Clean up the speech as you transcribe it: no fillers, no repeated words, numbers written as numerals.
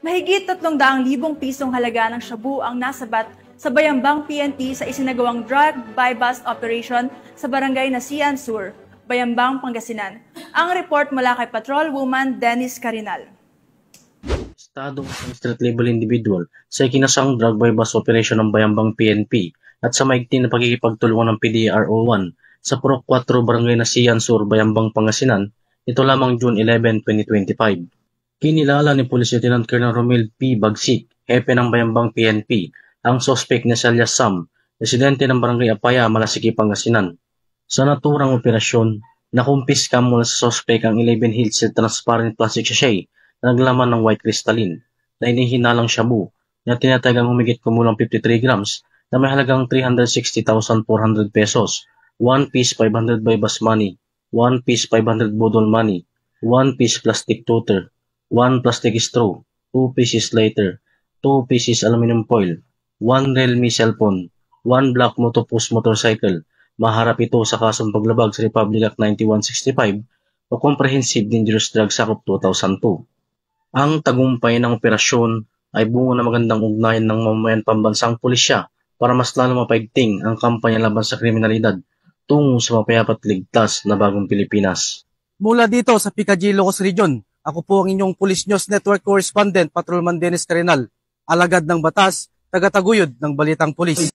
Mahigit 300,000 pisong halaga ng shabu ang nasabat sa Bayambang PNP sa isinagawang drug buy-bust operation sa barangay Nasian Sur, Bayambang, Pangasinan. Ang report mula kay Patrol Woman Dennis Carinal. Estado ng street-level individual sa ikinasang drug buy-bust operation ng Bayambang PNP at sa maigting na pagkikipagtulungan ng PDRO-1 sa Purok 4 Barangay Nasian Sur, Bayambang, Pangasinan, ito lamang June 11, 2025. Kinilala ni Police Lieutenant Colonel Romel P. Bagsik, hepe ng Bayambang PNP, ang sospek na si alias Sam, residente ng Barangay Apaya, Malasiki, Pangasinan. Sa naturang operasyon, nakumpiska mula sa sospek ang 11 heated transparent plastic sachet na naglaman ng white crystalline na inihinalang shabu na tinatagang humigit kumulang 53 grams na may halagang 360,400 pesos, 1 piece 500 buy-bust money, 1 piece 500 bodol money, 1 piece plastic toter, 1 plastic straw, 2 pieces lighter, 2 pieces aluminum foil, 1 Realme cellphone, 1 black motopus motorcycle. Maharap ito sa kasong paglabag sa Republic Act 9165 o Comprehensive Dangerous Drugs Act of 2002. Ang tagumpay ng operasyon ay bunga ng magandang ugnayan ng mamamayan pambansang pulisya para mas lalo mapaigting ang kampanya laban sa kriminalidad tungo sa mapayapat ligtas na bagong Pilipinas. Mula dito sa Picadillo, Ilocos Region, ako po ang inyong Police News Network Correspondent, Patrolman Dennis Carinal, alagad ng batas, tagataguyod ng Balitang Pulis.